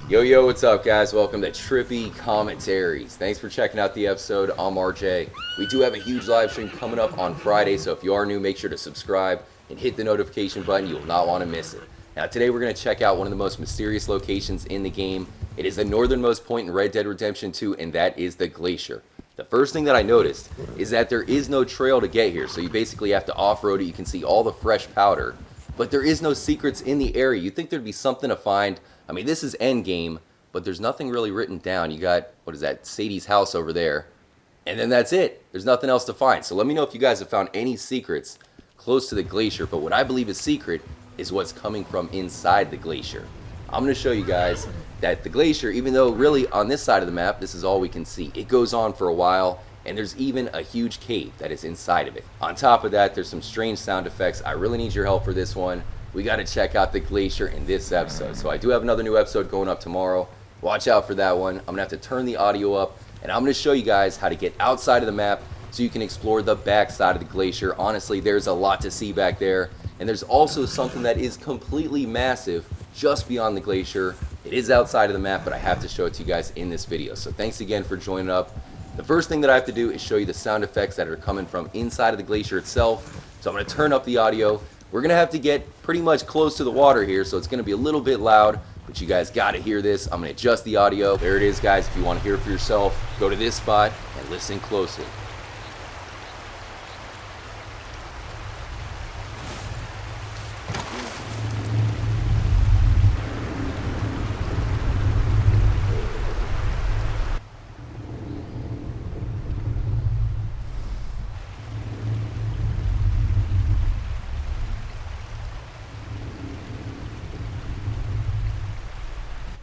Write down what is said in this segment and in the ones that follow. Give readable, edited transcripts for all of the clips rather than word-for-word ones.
Yo, yo, what's up, guys? Welcome to Trippy Commentaries. Thanks for checking out the episode. I'm RJ. We do have a huge live stream coming up on Friday, so if you are new, make sure to subscribe and hit the notification button. You will not want to miss it. Now, today we're going to check out one of the most mysterious locations in the game. It is the northernmost point in Red Dead Redemption 2, and that is the Glacier. The first thing that I noticed is that there is no trail to get here, so you basically have to off-road it. You can see all the fresh powder, but there is no secrets in the area. You'd think there'd be something to find. I mean, this is endgame, but there's nothing really written down. You got, what is that, Sadie's house over there, and then that's it. There's nothing else to find. So let me know if you guys have found any secrets close to the glacier, but what I believe is secret is what's coming from inside the glacier. I'm going to show you guys that the glacier, even though really on this side of the map, this is all we can see, it goes on for a while, and there's even a huge cave that is inside of it. On top of that, there's some strange sound effects. I really need your help for this one. We got to check out the glacier in this episode. So I do have another new episode going up tomorrow. Watch out for that one. I'm going to have to turn the audio up, and I'm going to show you guys how to get outside of the map so you can explore the back side of the glacier. Honestly, there's a lot to see back there, and there's also something that is completely massive just beyond the glacier. It is outside of the map, but I have to show it to you guys in this video. So thanks again for joining up. The first thing that I have to do is show you the sound effects that are coming from inside of the glacier itself. So I'm going to turn up the audio. We're going to have to get pretty much close to the water here, so it's going to be a little bit loud, but you guys got to hear this. I'm going to adjust the audio. There it is, guys. If you want to hear it for yourself, go to this spot and listen closely.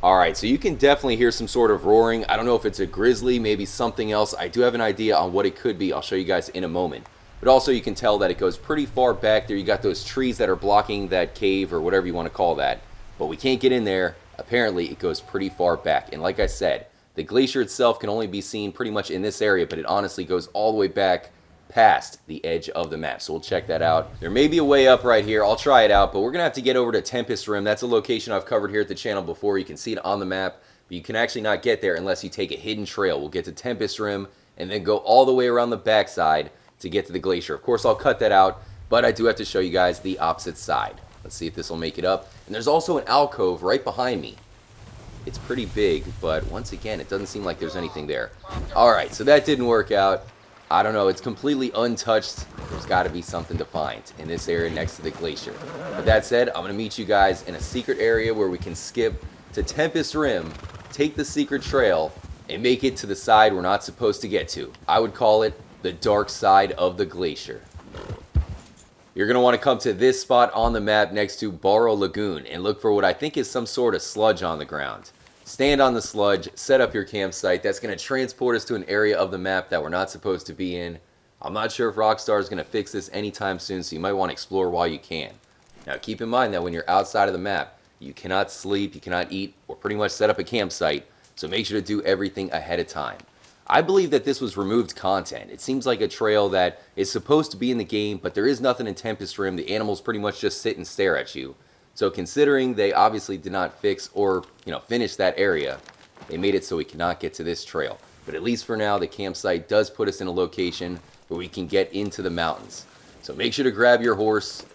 Alright, so you can definitely hear some sort of roaring. I don't know if it's a grizzly, maybe something else. I do have an idea on what it could be. I'll show you guys in a moment. But also you can tell that it goes pretty far back there. You got those trees that are blocking that cave or whatever you want to call that. But we can't get in there. Apparently it goes pretty far back. And like I said, the glacier itself can only be seen pretty much in this area, but it honestly goes all the way back past the edge of the map. So we'll check that out. There may be a way up right here. I'll try it out, but we're gonna have to get over to Tempest Rim. That's a location I've covered here at the channel before. You can see it on the map, but you can actually not get there unless you take a hidden trail. We'll get to Tempest Rim and then go all the way around the backside to get to the glacier. Of course, I'll cut that out, but I do have to show you guys the opposite side. Let's see if this will make it up. And there's also an alcove right behind me. It's pretty big, but once again, it doesn't seem like there's anything there. All right, so that didn't work out. I don't know, it's completely untouched. There's got to be something to find in this area next to the glacier. But that said, I'm going to meet you guys in a secret area where we can skip to Tempest Rim, take the secret trail, and make it to the side we're not supposed to get to. I would call it the dark side of the glacier. You're going to want to come to this spot on the map next to Barrow Lagoon and look for what I think is some sort of sludge on the ground. Stand on the sludge, set up your campsite. That's going to transport us to an area of the map that we're not supposed to be in. I'm not sure if Rockstar is going to fix this anytime soon, so you might want to explore while you can. Now keep in mind that when you're outside of the map, you cannot sleep, you cannot eat, or pretty much set up a campsite, so make sure to do everything ahead of time. I believe that this was removed content. It seems like a trail that is supposed to be in the game, but there is nothing in Tempest Rim. The animals pretty much just sit and stare at you. So considering they obviously did not fix or, finish that area, they made it so we cannot get to this trail. But at least for now, the campsite does put us in a location where we can get into the mountains. So make sure to grab your horse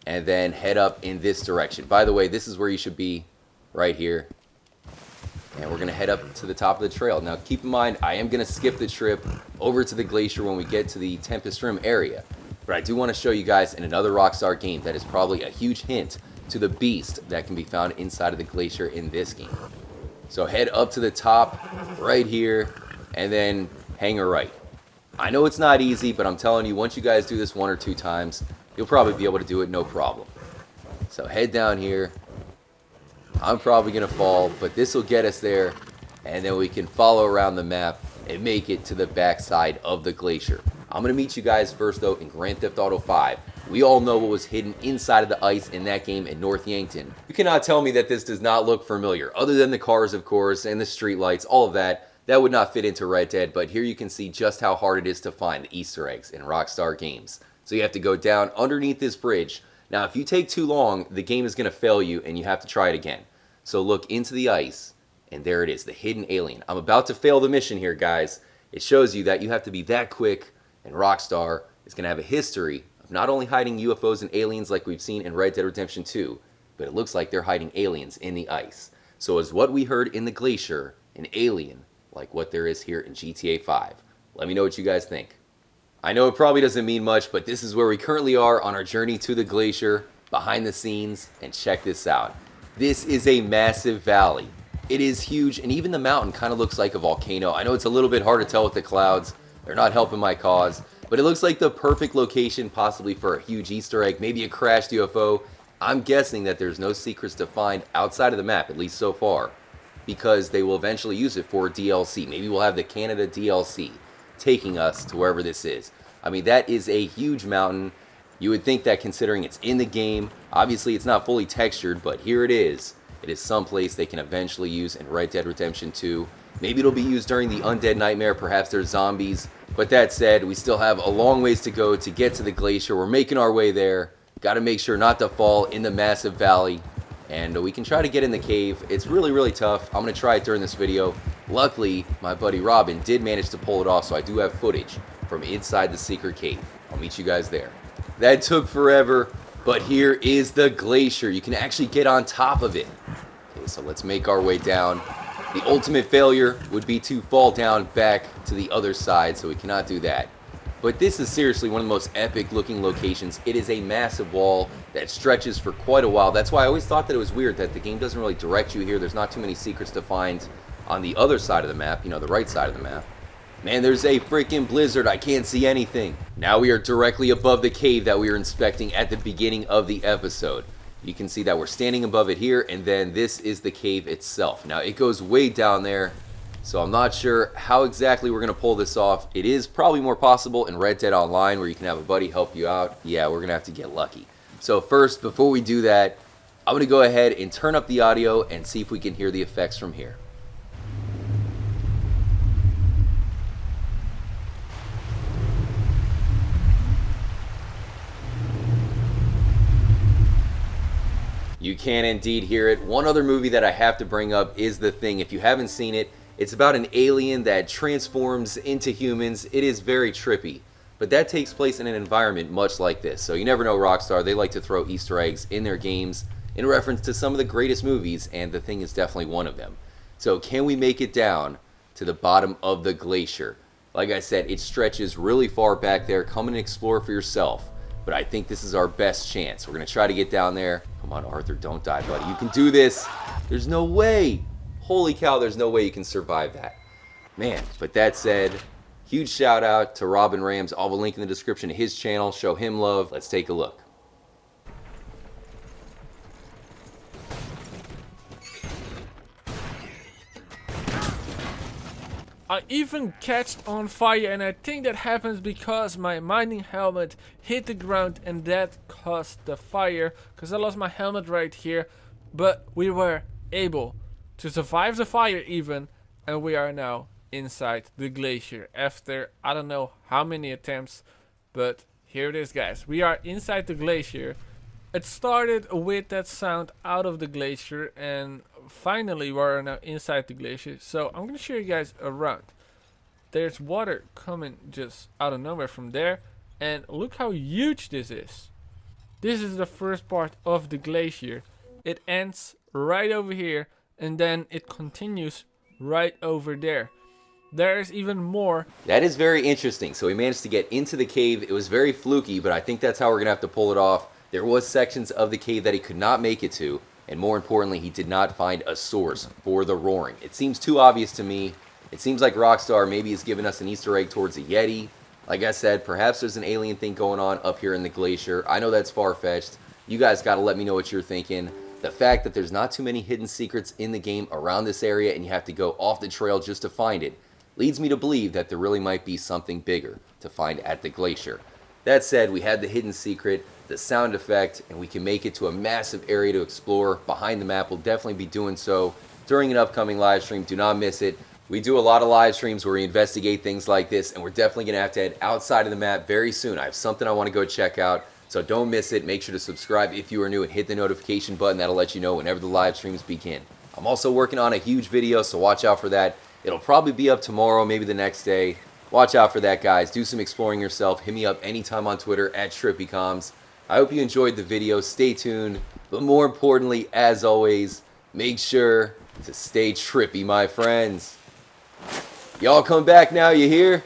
and then head up in this direction. By the way, this is where you should be, right here. And we're going to head up to the top of the trail. Now keep in mind, I am going to skip the trip over to the glacier when we get to the Tempest Rim area. But I do want to show you guys in another Rockstar game that is probably a huge hint to the beast that can be found inside of the glacier in this game. So head up to the top right here and then hang a right. I know it's not easy, but I'm telling you, once you guys do this 1 or 2 times, you'll probably be able to do it no problem. So head down here. I'm probably going to fall, but this will get us there, and then we can follow around the map and make it to the backside of the glacier. I'm going to meet you guys first, though, in Grand Theft Auto 5. We all know what was hidden inside of the ice in that game in North Yankton. You cannot tell me that this does not look familiar. Other than the cars, of course, and the streetlights, all of that, that would not fit into Red Dead, but here you can see just how hard it is to find the Easter eggs in Rockstar games. So you have to go down underneath this bridge. Now, if you take too long, the game is going to fail you, and you have to try it again. So look into the ice, And there it is, the hidden alien. I'm about to fail the mission here, guys. It shows you that you have to be that quick, and Rockstar is going to have a history of not only hiding UFOs and aliens like we've seen in Red Dead Redemption 2, but it looks like they're hiding aliens in the ice. So is what we heard in the Glacier an alien like what there is here in GTA 5? Let me know what you guys think. I know it probably doesn't mean much, but this is where we currently are on our journey to the Glacier, behind the scenes, and check this out. This is a massive valley. It is huge, and even the mountain kind of looks like a volcano. I know it's a little bit hard to tell with the clouds. They're not helping my cause, but it looks like the perfect location possibly for a huge Easter egg, maybe a crashed UFO. I'm guessing that there's no secrets to find outside of the map, at least so far, because they will eventually use it for DLC. Maybe we'll have the Canada DLC taking us to wherever this is. I mean, that is a huge mountain. You would think that considering it's in the game, obviously it's not fully textured, but here it is. It is someplace they can eventually use in Red Dead Redemption 2. Maybe it'll be used during the Undead Nightmare, perhaps there's zombies. But that said, we still have a long ways to go to get to the Glacier. We're making our way there. Got to make sure not to fall in the massive valley. And we can try to get in the cave. It's really, really tough. I'm going to try it during this video. Luckily, my buddy Robin did manage to pull it off, so I do have footage from inside the secret cave. I'll meet you guys there. That took forever, but here is the Glacier. You can actually get on top of it. Okay, so let's make our way down. The ultimate failure would be to fall down back to the other side, so we cannot do that. But this is seriously one of the most epic looking locations. It is a massive wall that stretches for quite a while. That's why I always thought that it was weird that the game doesn't really direct you here. There's not too many secrets to find on the other side of the map, you know, the right side of the map. Man, there's a freaking blizzard. I can't see anything. Now we are directly above the cave that we were inspecting at the beginning of the episode. You can see that we're standing above it here, and then this is the cave itself. Now, it goes way down there, so I'm not sure how exactly we're going to pull this off. It is probably more possible in Red Dead Online where you can have a buddy help you out. Yeah, we're going to have to get lucky. So first, before we do that, I'm going to go ahead and turn up the audio and see if we can hear the effects from here. You can indeed hear it. One other movie that I have to bring up is The Thing. If you haven't seen it, it's about an alien that transforms into humans. It is very trippy, but that takes place in an environment much like this. So you never know, Rockstar. They like to throw Easter eggs in their games in reference to some of the greatest movies, and The Thing is definitely one of them. So can we make it down to the bottom of the Glacier? Like I said, it stretches really far back there. Come and explore for yourself. But I think this is our best chance. We're going to try to get down there. Come on, Arthur, don't die, buddy. You can do this. There's no way. Holy cow, there's no way you can survive that. Man, but that said, huge shout out to Robin Rams. I'll have a link in the description to his channel. Show him love. Let's take a look. I even catched on fire, and I think that happens because my mining helmet hit the ground and that caused the fire, because I lost my helmet right here. But we were able to survive the fire even, and we are now inside the Glacier after I don't know how many attempts, but here it is, guys. We are inside the Glacier. It started with that sound out of the Glacier, and finally we're now inside the Glacier. So I'm gonna show you guys around. There's water coming just out of nowhere from there, and look how huge this is. This is the first part of the Glacier. It ends right over here, and then it continues right over there. There's even more. That is very interesting. So we managed to get into the cave. It was very fluky, but I think that's how we're gonna have to pull it off. There was sections of the cave that he could not make it to, and more importantly, he did not find a source for the roaring. It seems too obvious to me. It seems like Rockstar maybe has given us an Easter egg towards a Yeti. Like I said, perhaps there's an alien thing going on up here in the Glacier. I know that's far-fetched. You guys got to let me know what you're thinking. The fact that there's not too many hidden secrets in the game around this area and you have to go off the trail just to find it leads me to believe that there really might be something bigger to find at the Glacier. That said, we had the hidden secret, the sound effect, and we can make it to a massive area to explore behind the map. We'll definitely be doing so during an upcoming live stream. Do not miss it. We do a lot of live streams where we investigate things like this, and we're definitely going to have to head outside of the map very soon. I have something I want to go check out, so don't miss it. Make sure to subscribe if you are new and hit the notification button. That'll let you know whenever the live streams begin. I'm also working on a huge video, so watch out for that. It'll probably be up tomorrow, maybe the next day. Watch out for that, guys. Do some exploring yourself. Hit me up anytime on Twitter at TrippyComs. I hope you enjoyed the video. Stay tuned. But more importantly, as always, make sure to stay trippy, my friends. Y'all come back now, you hear?